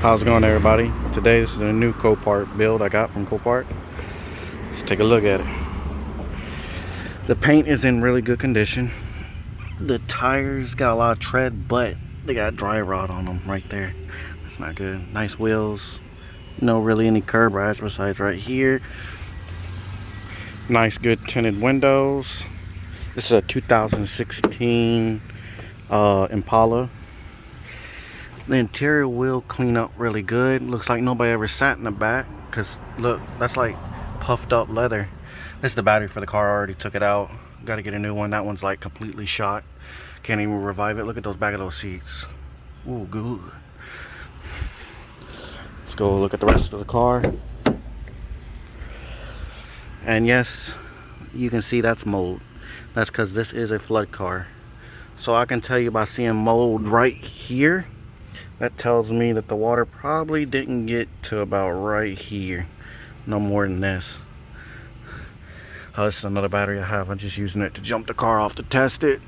How's it going, everybody? Today this is a new copart build I got from Copart. Let's take a look at it. The paint is in really good condition. The tires got a lot of tread, but they got dry rot on them right there. That's not good. Nice wheels. No really any curb rash besides right here. Nice good tinted windows. This is a 2016 Impala. The interior will clean up really good. Looks like nobody ever sat in the back, because look, that's like puffed up leather. This is the battery for the car. I already took it out. Got to get a new one. That one's like completely shot. Can't even revive it. Look at those back of those seats. Ooh, good. Let's go look at the rest of the car. And yes, you can see that's mold. That's because this is a flood car. So I can tell you by seeing mold right here, that tells me that the water probably didn't get to about right here. No more than this. Oh, this is another battery I have. I'm just using it to jump the car off to test it.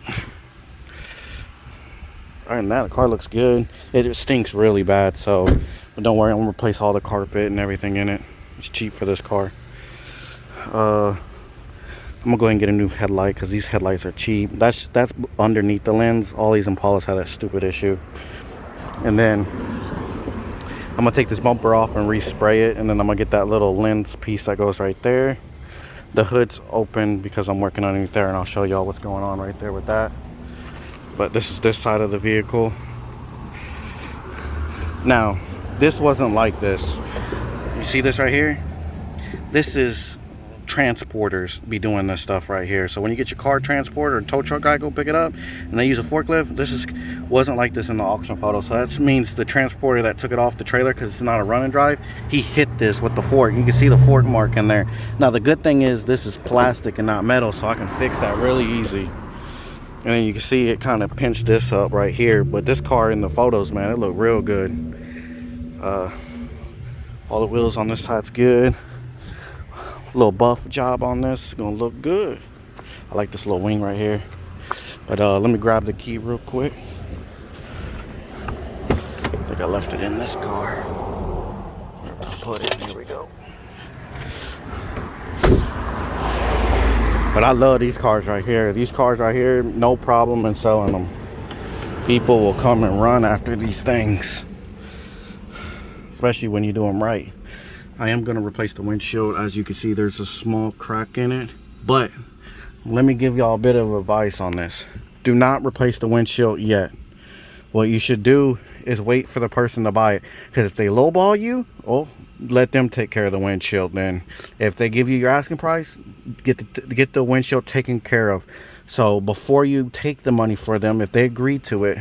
Other than that, the car looks good. It just stinks really bad, so but don't worry, I'm gonna replace all the carpet and everything in it. It's cheap for this car. I'm gonna go ahead and get a new headlight because these headlights are cheap. That's underneath the lens. All these Impalas have that stupid issue. And then I'm gonna take this bumper off and respray it, and then I'm gonna get that little lens piece that goes right there. The hood's open because I'm working underneath there, and I'll show y'all what's going on right there with that. But this is this side of the vehicle. Now, this wasn't like this. You see this right here? This is transporters be doing this stuff right here. So when you get your car transported or tow truck guy go pick it up and they use a forklift, wasn't like this in the auction photo. So that means the transporter that took it off the trailer, because it's not a run and drive, he hit this with the fork. You can see the fork mark in there. Now the good thing is this is plastic and not metal, so I can fix that really easy. And then you can see it kind of pinched this up right here. But this car in the photos, man, it looked real good. All the wheels on this side's good. Little buff job on this. It's gonna look good. I like this little wing right here. But let me grab the key real quick. I think I left it in this car. Where did I put it? Here we go. But I love these cars right here. These cars right here, no problem in selling them. People will come and run after these things, especially when you do them right. I am going to replace the windshield. As you can see, there's a small crack in it. But let me give y'all a bit of advice on this. Do not replace the windshield yet. What you should do is wait for the person to buy it. Because if they lowball you, oh, let them take care of the windshield then. If they give you your asking price, get the windshield taken care of. So before you take the money for them, if they agree to it,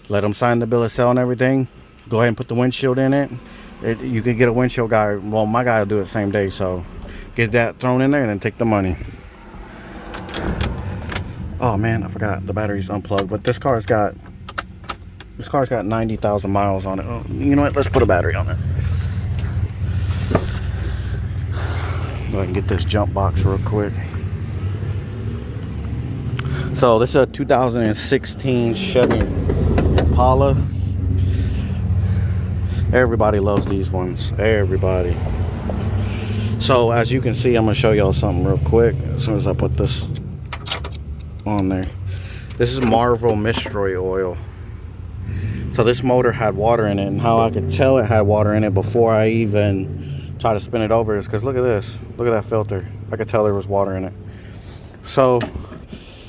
let them sign the bill of sale and everything. Go ahead and put the windshield in it. You can get a windshield guy. Well, my guy will do it the same day, so get that thrown in there and then take the money. Oh man, I forgot the battery's unplugged. But this car's got 90,000 miles on it. Oh, you know what? Let's put a battery on it. Go ahead and get this jump box real quick. So this is a 2016 Chevy Impala. Everybody loves these ones. Everybody. So as you can see, I'm gonna show y'all something real quick as soon as I put this on there. This is Marvel Mystery Oil. So this motor had water in it, and how I could tell it had water in it before I even try to spin it over is because look at this. Look at that filter. I could tell there was water in it. So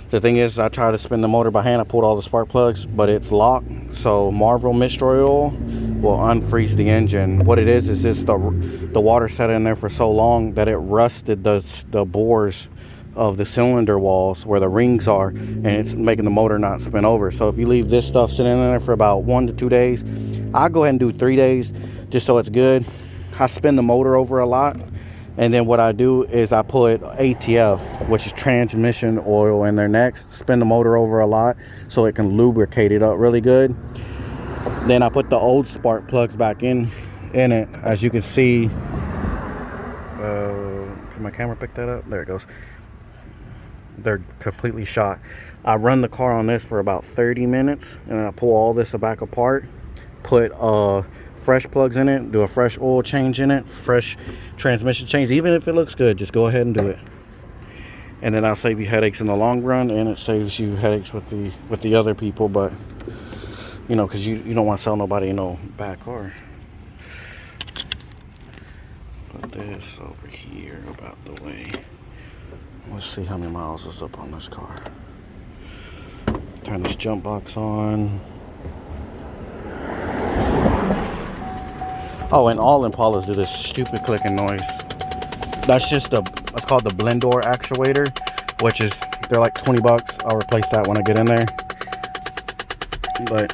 the thing is, I tried to spin the motor by hand. I pulled all the spark plugs, but it's locked. So Marvel Mystery Oil will unfreeze the engine. What it is just the water sat in there for so long that it rusted the bores of the cylinder walls where the rings are, and it's making the motor not spin over. So if you leave this stuff sitting in there for about 1 to 2 days, I'll go ahead and do 3 days just so it's good. I spin the motor over a lot, and then what I do is I put ATF, which is transmission oil, in there next. Spin the motor over a lot so it can lubricate it up really good. Then I put the old spark plugs back in it. As you can see, can my camera pick that up? There it goes. They're completely shot. I run the car on this for about 30 minutes, and then I pull all this back apart, put fresh plugs in it, do a fresh oil change in it, fresh transmission change. Even if it looks good, just go ahead and do it. And then that'll save you headaches in the long run, and it saves you headaches with the other people. But you know, because you don't want to sell nobody no bad car. Put this over here about the way. Let's see how many miles is up on this car. Turn this jump box on. Oh, and all Impalas do this stupid clicking noise. That's just it's called the blend door actuator, which is, they're like 20 bucks. I'll replace that when I get in there. But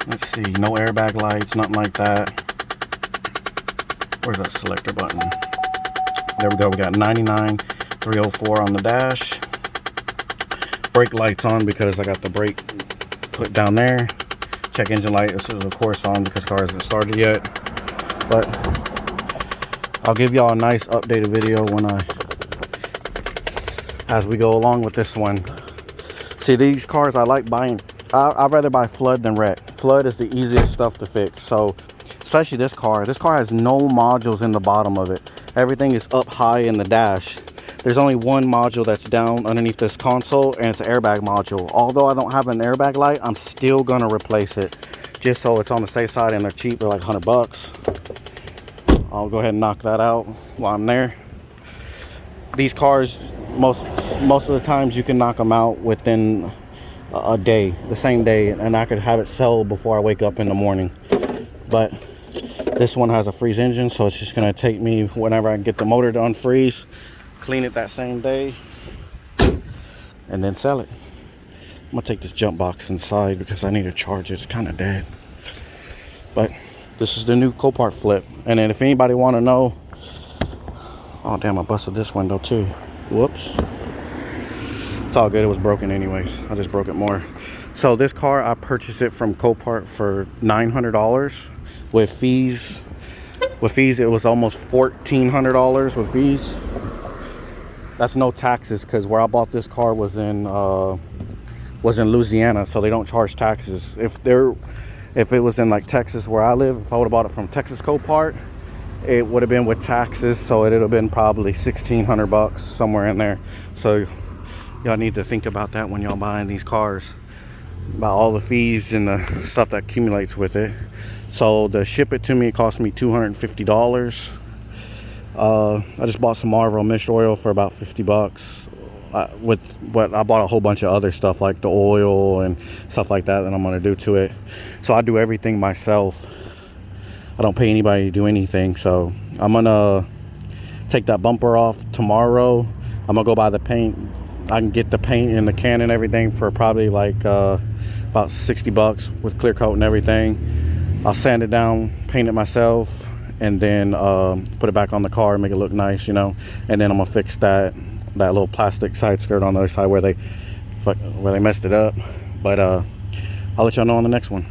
let's see, no airbag lights, nothing like that. Where's that selector button? There we go. We got 99, 304 on the dash. Brake lights on because I got the brake put down there. Check engine light is of course on because the car hasn't started yet. But I'll give y'all a nice updated video as we go along with this one. See, these cars I like buying. I'd rather buy Flood than Wreck. Flood is the easiest stuff to fix. So especially this car. This car has no modules in the bottom of it. Everything is up high in the dash. There's only one module that's down underneath this console, and it's an airbag module. Although I don't have an airbag light, I'm still gonna replace it just so it's on the safe side, and they're cheap. They're like 100 bucks. I'll go ahead and knock that out while I'm there. These cars, most of the times you can knock them out within a day, the same day, and I could have it sell before I wake up in the morning. But this one has a freeze engine, so it's just gonna take me whenever I get the motor to unfreeze, clean it that same day, and then sell it. I'm gonna take this jump box inside because I need to charge it. It's kind of dead. But this is the new copart flip. And then if anybody want to know, oh damn, I busted this window too. Whoops. It's all good. It was broken anyways. I just broke it more. So this car, I purchased it from Copart for $900 with fees. With fees, it was almost $1,400 with fees. That's no taxes, because where I bought this car was in Louisiana, so they don't charge taxes. If it was in like Texas where I live, if I would have bought it from Texas Copart, it would have been with taxes, so it would have been probably 1,600 bucks, somewhere in there. So y'all need to think about that when y'all buying these cars, about all the fees and the stuff that accumulates with it. So to ship it to me, it cost me $250. I just bought some Marvel Mist oil for about 50 bucks. I bought a whole bunch of other stuff like the oil and stuff like that I'm gonna do to it. So I do everything myself. I don't pay anybody to do anything. So I'm gonna take that bumper off tomorrow. I'm gonna go buy the paint. I can get the paint and the can and everything for probably like about 60 bucks with clear coat and everything. I'll sand it down, paint it myself, and then put it back on the car and make it look nice, you know. And then I'm gonna fix that little plastic side skirt on the other side where they messed it up. But I'll let y'all know on the next one.